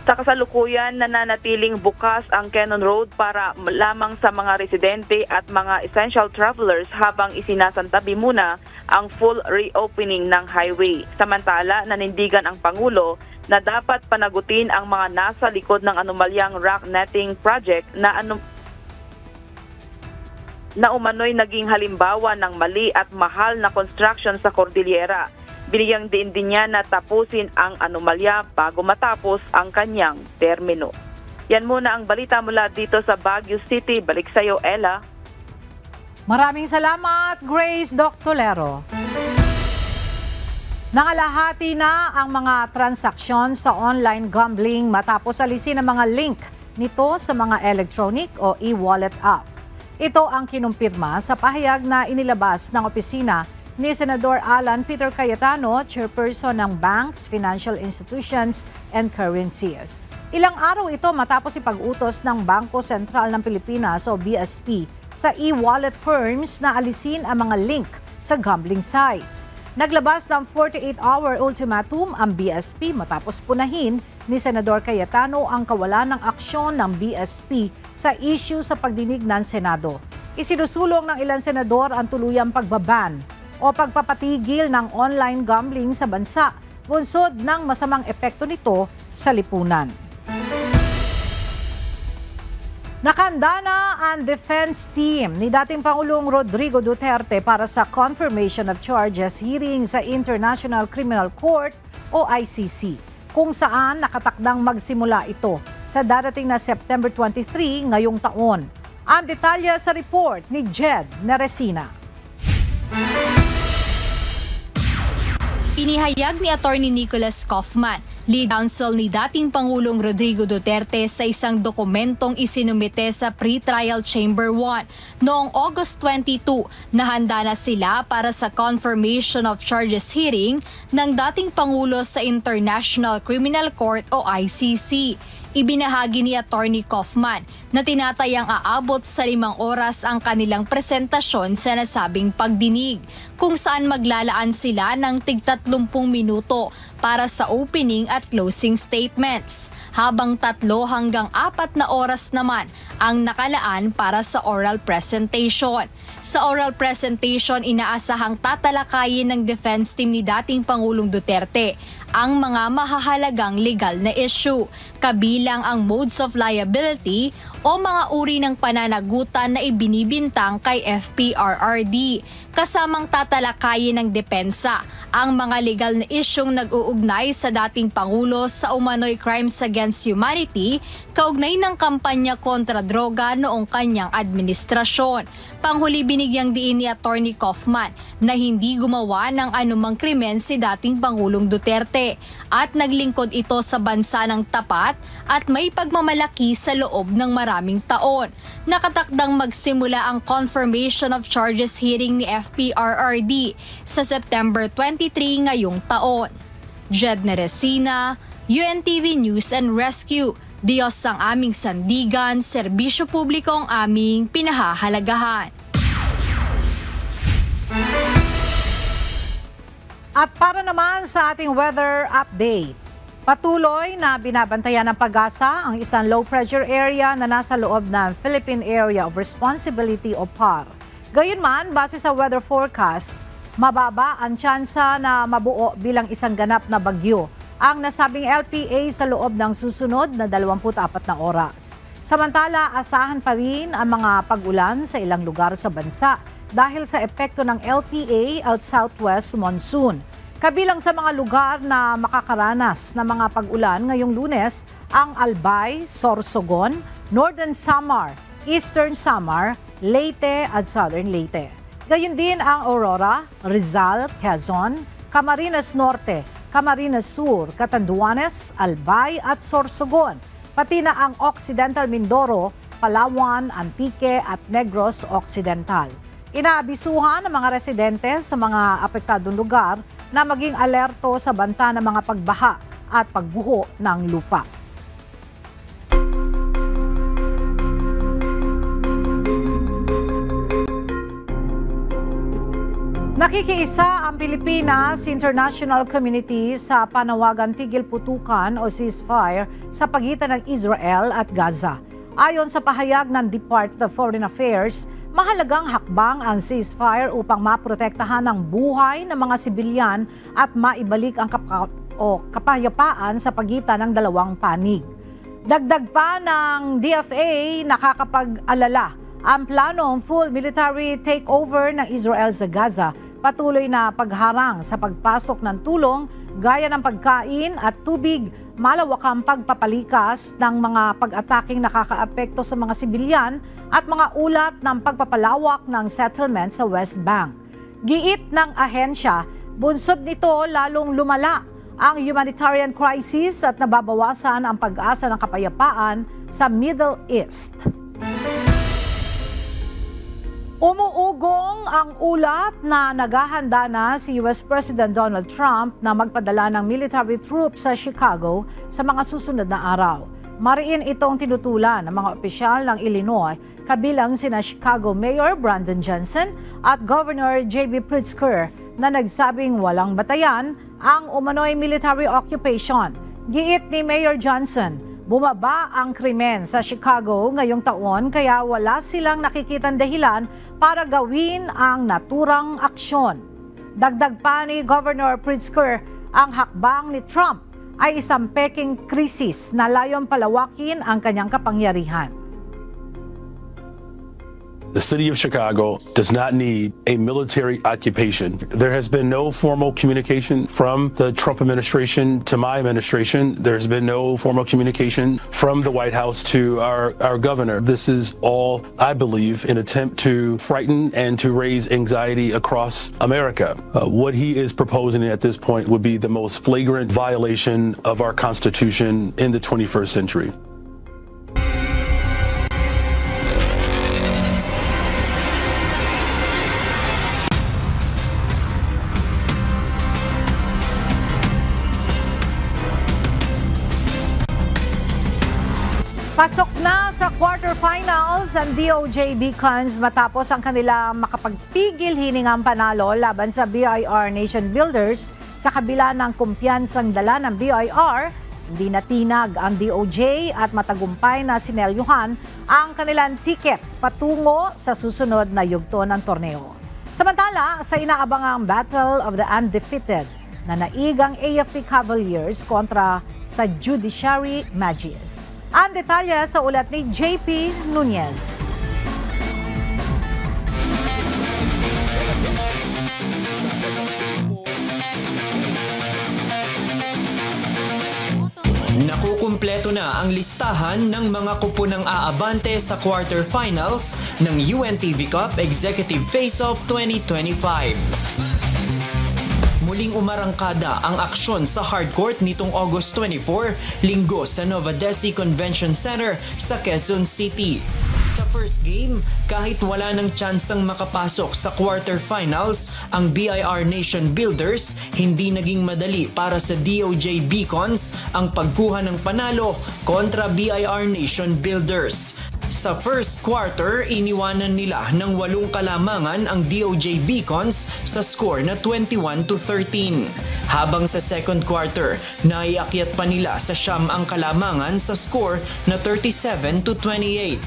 Sa kasalukuyan, nananatiling bukas ang Cannon Road para lamang sa mga residente at mga essential travelers habang isinasantabi muna ang full reopening ng highway. Samantala, nanindigan ang Pangulo na dapat panagutin ang mga nasa likod ng anomalyang rock netting project na umano'y naging halimbawa ng mali at mahal na construction sa Cordillera. Binigyang din niya na tapusin ang anomalya bago matapos ang kanyang termino. Yan muna ang balita mula dito sa Baguio City. Balik sa iyo, Ella. Maraming salamat, Grace Doctolero. Nangalahati na ang mga transaksyon sa online gambling matapos alisin ang mga link nito sa mga electronic o e-wallet app. Ito ang kinumpirma sa pahayag na inilabas ng opisina ni Senador Alan Peter Cayetano, chairperson ng Banks, Financial Institutions and Currencies. Ilang araw ito matapos ipag-utos ng Bangko Sentral ng Pilipinas o BSP sa e-wallet firms na alisin ang mga link sa gambling sites. Naglabas ng 48-hour ultimatum ang BSP matapos punahin ni Senador Cayetano ang kawalan ng aksyon ng BSP sa issue sa pagdinig ng Senado. Isinusulong ng ilang senador ang tuluyang pagbaban o pagpapatigil ng online gambling sa bansa, bunsod ng masamang epekto nito sa lipunan. Nakahanda na ang defense team ni dating Pangulong Rodrigo Duterte para sa confirmation of charges hearing sa International Criminal Court o ICC, kung saan nakatakdang magsimula ito sa darating na September 23 ngayong taon. Ang detalye sa report ni Jed Neresina. Inihayag ni Attorney Nicholas Kaufman, lead counsel ni dating Pangulong Rodrigo Duterte sa isang dokumentong isinumite sa Pre-Trial Chamber 1 noong August 22 na handa na sila para sa confirmation of charges hearing ng dating Pangulo sa International Criminal Court o ICC. Ibinahagi ni Attorney Kaufman na tinatayang aabot sa 5 oras ang kanilang presentasyon sa nasabing pagdinig, kung saan maglalaan sila ng tig-30 minuto para sa opening at closing statements, habang 3 hanggang 4 na oras naman ang nakalaan para sa oral presentation. Sa oral presentation, inaasahang tatalakayin ng defense team ni dating Pangulong Duterte ang mga mahahalagang legal na issue, kabilang ang modes of liability o mga uri ng pananagutan na ibinibintang kay FPRRD. Kasamang tatalakayin ng depensa ang mga legal na isyung nag-uugnay sa dating Pangulo sa umano'y crimes against humanity, kaugnay ng kampanya kontra droga noong kanyang administrasyon. Panghuli, binigyang diin ni Attorney Kaufman na hindi gumawa ng anumang krimen si dating Pangulong Duterte at naglingkod ito sa bansa ng tapat at may pagmamalaki sa loob ng maraming taon. Nakatakdang magsimula ang confirmation of charges hearing ni FPRRD sa September 23 ngayong taon. Jedna Resina, UNTV News and Rescue. Diyos ang aming sandigan, serbisyo publiko ang aming pinahahalagahan. At para naman sa ating weather update, patuloy na binabantayan ng PAGASA ang isang low-pressure area na nasa loob ng Philippine Area of Responsibility o PAR. Gayunman, base sa weather forecast, mababa ang tsansa na mabuo bilang isang ganap na bagyo ang nasabing LPA sa loob ng susunod na 24 na oras. Samantala, asahan pa rin ang mga pag-ulan sa ilang lugar sa bansa dahil sa epekto ng LPA at southwest monsoon. Kabilang sa mga lugar na makakaranas ng mga pag-ulan ngayong Lunes ang Albay, Sorsogon, Northern Samar, Eastern Samar, Leyte at Southern Leyte. Gayon din ang Aurora, Rizal, Quezon, Camarines Norte, Camarines Sur, Catanduanes, Albay at Sorsogon, pati na ang Occidental Mindoro, Palawan, Antique at Negros Occidental. Inaabisuhan ng mga residente sa mga apektadong lugar na maging alerto sa banta ng mga pagbaha at pagbuho ng lupa. Nakikiisa ang Pilipinas international community sa panawagan tigil putukan o ceasefire sa pagitan ng Israel at Gaza. Ayon sa pahayag ng Department of Foreign Affairs, mahalagang hakbang ang ceasefire upang maprotektahan ang buhay ng mga sibilyan at maibalik ang kapayapaan sa pagitan ng dalawang panig. Dagdag pa ng DFA, nakakapag-alala ang planong full military takeover ng Israel sa Gaza, patuloy na pagharang sa pagpasok ng tulong gaya ng pagkain at tubig, malawakang pagpapalikas ng mga pag-ataking nakakaapekto sa mga sibilyan at mga ulat ng pagpapalawak ng settlement sa West Bank. Giit ng ahensya, bunsod nito lalong lumala ang humanitarian crisis at nababawasan ang pag-asa ng kapayapaan sa Middle East. Umuugong ang ulat na naghahanda na si US President Donald Trump na magpadala ng military troops sa Chicago sa mga susunod na araw. Mariin itong tinutulan ng mga opisyal ng Illinois, kabilang sina Chicago Mayor Brandon Johnson at Governor J.B. Pritzker na nagsabing walang batayan ang umano'y military occupation. Giit ni Mayor Johnson, bumaba ang krimen sa Chicago ngayong taon kaya wala silang nakikitang dahilan para gawin ang naturang aksyon. Dagdag pa ni Governor Pritzker, ang hakbang ni Trump ay isang peking krisis na layong palawakin ang kanyang kapangyarihan. The city of Chicago does not need a military occupation. There has been no formal communication from the Trump administration to my administration. There's been no formal communication from the White House to our governor. This is all, I believe, an attempt to frighten and to raise anxiety across America. What he is proposing at this point would be the most flagrant violation of our Constitution in the 21st century. Pasok na sa quarterfinals ang DOJ Beacons matapos ang kanilang makapagpigil hiningang panalo laban sa BIR Nation Builders. Sa kabila ng kumpiyansang dala ng BIR, hindi natinag ang DOJ at matagumpay na sinelyuhan ang kanilang ticket patungo sa susunod na yugto ng torneo. Samantala, sa inaabangang Battle of the Undefeated na naigang AFP Cavaliers kontra sa Judiciary Magis. Ang detalye sa ulat ni JP Nunez. Nakukumpleto na ang listahan ng mga kupunang aabante sa quarterfinals ng UNTV Cup Executive Face-Off 2025. Muling umarangkada ang aksyon sa hardcourt nitong August 24, Linggo sa Nova Desi Convention Center sa Quezon City. Sa first game, kahit wala ng tsansang makapasok sa quarterfinals, ang BIR Nation Builders, hindi naging madali para sa DOJ Beacons ang pagkuha ng panalo kontra BIR Nation Builders. Sa first quarter, iniwanan nila ng 8 kalamangan ang DOJ Beacons sa score na 21-13. Habang sa second quarter, naiakyat pa nila sa 9 ang kalamangan sa score na 37-28.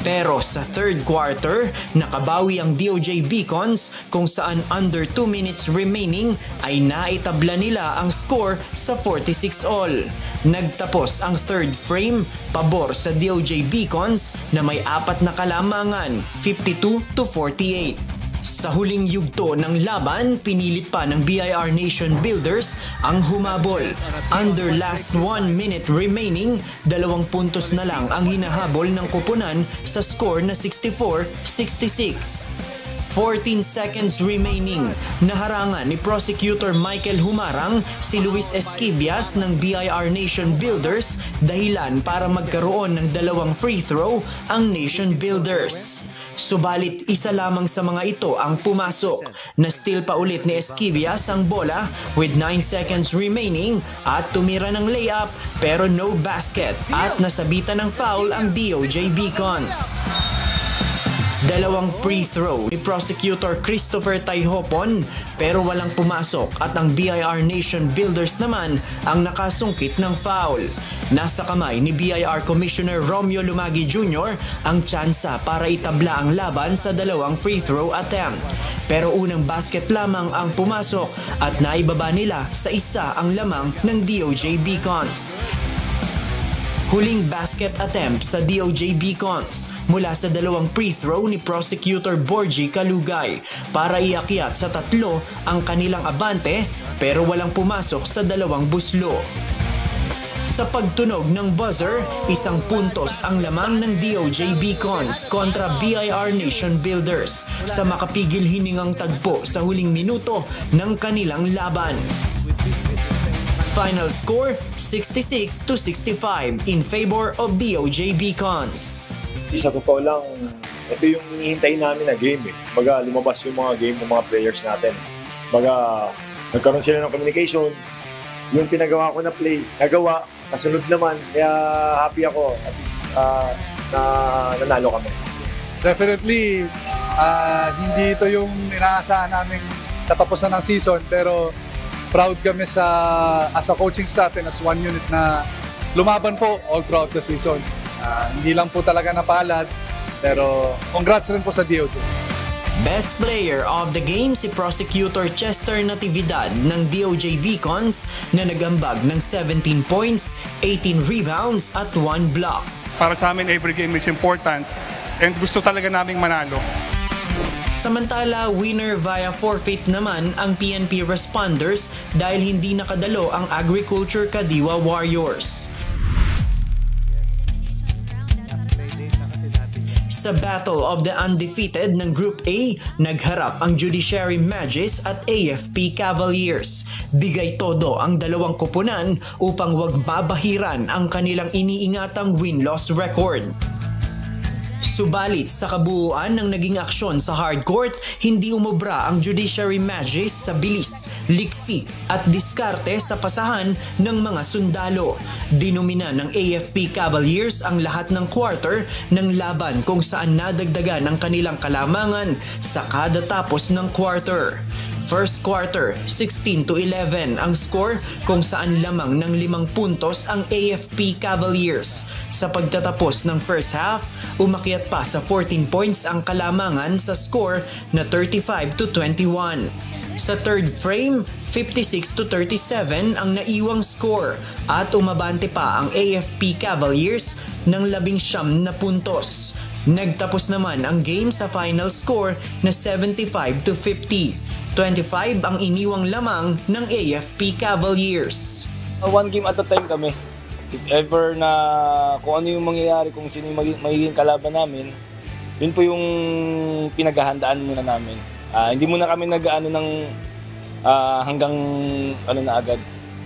Pero sa third quarter, nakabawi ang DOJ Beacons kung saan under 2 minutes remaining ay naitabla nila ang score sa 46-all. Nagtapos ang third frame, pabor sa DOJ Beacons na may 4 na kalamangan, 52-48. Sa huling yugto ng laban, pinilit pa ng BIR Nation Builders ang humabol. Under last 1 minute remaining, 2 puntos na lang ang hinahabol ng koponan sa score na 64-66. 14 seconds remaining, naharangan ni Prosecutor Michael Humarang si Luis Esquivias ng BIR Nation Builders dahilan para magkaroon ng 2 free throw ang Nation Builders. Subalit isa lamang sa mga ito ang pumasok. Na-steal pa ulit ni Esquivias ang bola with 9 seconds remaining at tumira ng layup pero no basket at nasabitan ng foul ang DOJ Beacons. 2 free throw ni Prosecutor Christopher Taihopon pero walang pumasok at ang BIR Nation Builders naman ang nakasungkit ng foul. Nasa kamay ni BIR Commissioner Romeo Lumagi Jr. ang tsansa para itabla ang laban sa 2 free throw attempt. Pero unang basket lamang ang pumasok at naibaba nila sa 1 ang lamang ng DOJ Beacons. Huling basket attempt sa DOJ Beacons mula sa 2 free throw ni Prosecutor Borgie Kalugay para iakyat sa 3 ang kanilang abante pero walang pumasok sa 2 buslo. Sa pagtunog ng buzzer, 1 puntos ang lamang ng DOJ Beacons kontra BIR Nation Builders sa makapigil hiningang tagpo sa huling minuto ng kanilang laban. Final score, 66-65 in favor of DOJ Beacons. Sa totoo lang, ito yung hinihintay namin na game. Baga lumabas yung mga game ng mga players natin. Baga nagkaroon sila ng communication. Yung pinagawa ko na play, nagawa, nasunod naman. Kaya happy ako. At least na nanalo kami. Definitely, hindi ito yung inaasahan naming katapusan ng season. Pero proud kami as a coaching staff and as one unit na lumaban po all throughout the season. Hindi lang po talaga napalad, pero congrats rin po sa DOJ. Best player of the game si Prosecutor Chester Natividad ng DOJ Beacons na nagambag ng 17 points, 18 rebounds at 1 block. Para sa amin, every game is important and gusto talaga naming manalo. Samantala, winner via forfeit naman ang PNP responders dahil hindi nakadalo ang Agriculture Kadiwa Warriors. Sa Battle of the Undefeated ng Group A, nagharap ang Judiciary Magis at AFP Cavaliers. Bigay todo ang 2 koponan upang wag mabahiran ang kanilang iniingatang win-loss record. Subalit sa kabuuan ng naging aksyon sa hardcourt, hindi umubra ang Judiciary Magic sa bilis, liksi at diskarte sa pasahan ng mga sundalo. Dinumina ng AFP Cavaliers ang lahat ng quarter ng laban kung saan nadagdagan ang kanilang kalamangan sa kada tapos ng quarter. First quarter, 16-11 ang score kung saan lamang ng 5 puntos ang AFP Cavaliers. Sa pagtatapos ng first half, umakyat pa sa 14 points ang kalamangan sa score na 35-21. Sa third frame, 56-37 ang naiwang score at umabante pa ang AFP Cavaliers ng 19 na puntos. Nagtapos naman ang game sa final score na 75-50. 25 ang iniwang lamang ng AFP Cavaliers. One game at a time kami. If ever na kung ano yung mangyayari, kung sino yung magiging kalaban namin, yun po yung pinaghahandaan muna namin. Hindi muna kami nag-ano ng hanggang ano na agad.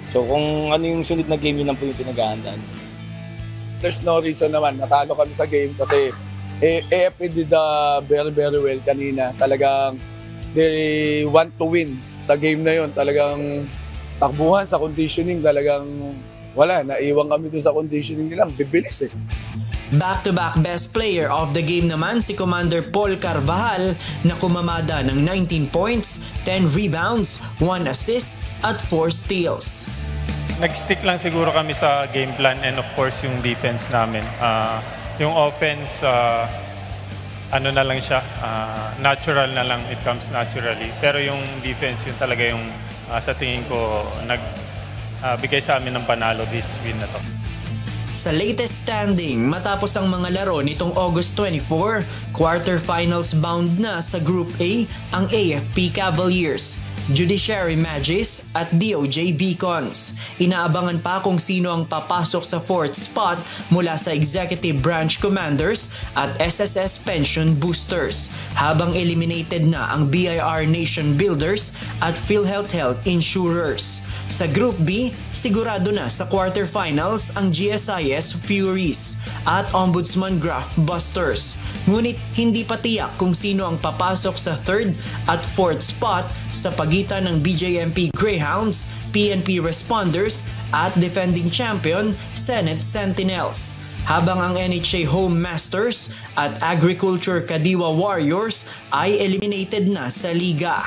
So kung ano yung sunod na game, yun lang po yung pinaghahandaan. There's no reason naman, natalo kami sa game kasi AFP did very well kanina. Talagang they want to win sa game na yon. Talagang takbuhan sa conditioning, talagang wala, naiwan kami doon sa conditioning nilang, bibilis eh. Back-to-back best player of the game naman si Commander Paul Carvajal na kumamada ng 19 points, 10 rebounds, 1 assist at 4 steals. Nag-stick lang siguro kami sa game plan and of course yung defense namin. Yung offense, ano na lang siya, natural na lang, it comes naturally. Pero yung defense, yun talaga yung sa tingin ko nagbigay sa amin ng panalo this win na to. Sa latest standing, matapos ang mga laro nitong August 24, quarterfinals bound na sa Group A ang AFP Cavaliers, Judiciary Magis at DOJ Beacons. Inaabangan pa kung sino ang papasok sa 4th spot mula sa Executive Branch Commanders at SSS Pension Boosters, habang eliminated na ang BIR Nation Builders at PhilHealth Health Insurers. Sa Group B, sigurado na sa quarterfinals ang GSIS Furies at Ombudsman Graph Busters. Ngunit hindi pa tiyak kung sino ang papasok sa 3rd at 4th spot sa pagitan ng BJMP Greyhounds, PNP Responders at defending champion Senate Sentinels. Habang ang NHA Home Masters at Agriculture Kadiwa Warriors ay eliminated na sa liga.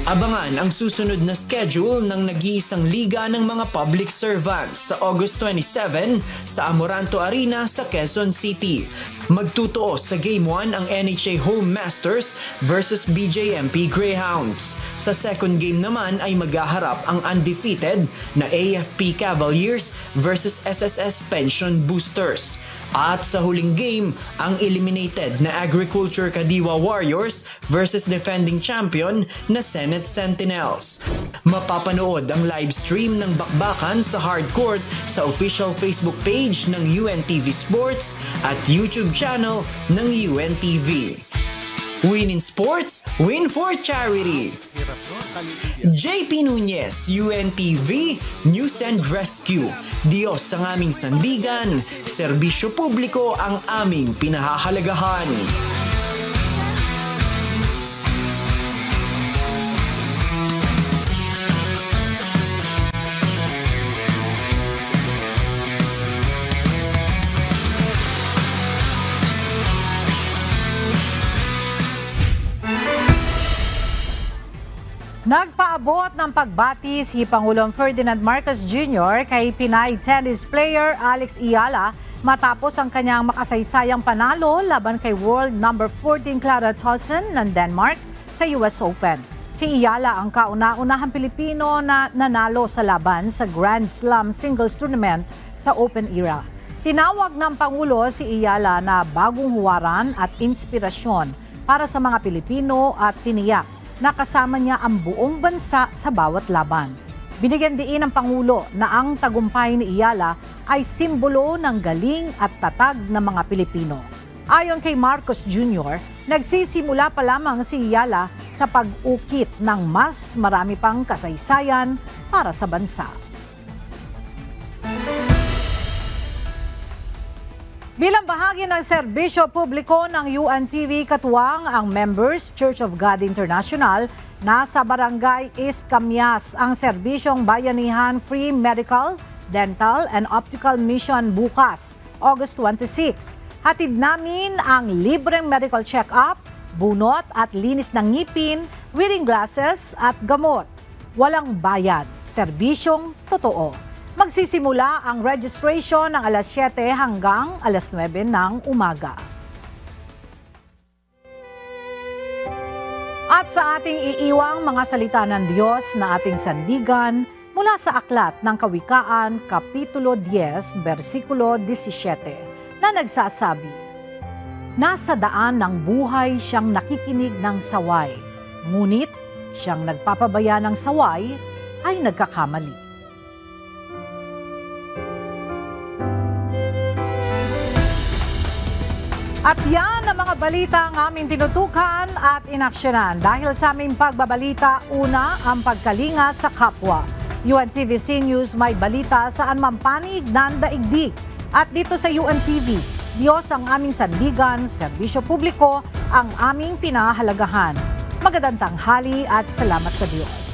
Abangan ang susunod na schedule ng nag-iisang liga ng mga public servants sa August 27 sa Amoranto Arena sa Quezon City. Magtutuos sa Game 1 ang NHA Home Masters versus BJMP Greyhounds. Sa second game naman ay maghaharap ang undefeated na AFP Cavaliers versus SSS Pension Boosters. At sa huling game, ang eliminated na Agriculture Kadiwa Warriors versus defending champion na Senate Sentinels. Mapapanood ang live stream ng bakbakan sa hardcourt sa official Facebook page ng UNTV Sports at YouTube channel ng UNTV. Win in sports, win for charity. JP Nunez, UNTV, News and Rescue. Diyos ang aming sandigan, serbisyo publiko ang aming pinahahalagahan. Nagpaabot ng pagbati si Pangulong Ferdinand Marcos Jr. kay Pinay tennis player Alex Eala matapos ang kanyang makasaysayang panalo laban kay world number 14 Clara Tauson ng Denmark sa US Open. Si Eala ang kauna-unahang Pilipino na nanalo sa laban sa Grand Slam singles tournament sa Open era. Tinawag ng Pangulo si Eala na bagong huwaran at inspirasyon para sa mga Pilipino at tiniyak na kasama niya ang buong bansa sa bawat laban. Binigyan diin ng Pangulo na ang tagumpay ni Eala ay simbolo ng galing at tatag ng mga Pilipino. Ayon kay Marcos Jr., nagsisimula pa lamang si Eala sa pag-ukit ng mas marami pang kasaysayan para sa bansa. Bilang bahagi Bahagi ng serbisyo publiko ng UNTV katuwang ang Members Church of God International na sa Barangay East Camias ang serbisyong bayanihan free medical, dental and optical mission bukas, August 26. Hatid namin ang libreng medical check-up, bunot at linis ng ngipin, reading glasses at gamot. Walang bayad, serbisyong totoo. Magsisimula ang registration ng alas 7 hanggang alas 9 ng umaga. At sa ating iiwang mga salita ng Diyos na ating sandigan mula sa Aklat ng Kawikaan, Kapitulo 10, versikulo 17, na nagsasabi, "Nasa daan ng buhay siyang nakikinig ng saway, ngunit siyang nagpapabaya ng saway ay nagkakamali." At yan ang mga balita ang aming tinutukan at inaksyonan. Dahil sa aming pagbabalita, una ang pagkalinga sa kapwa. UNTVC News may balita saan mampanig ng daigdig. At dito sa UNTV, Diyos ang aming sandigan, serbisyo publiko ang aming pinahalagahan. Magandang tanghali at salamat sa Diyos.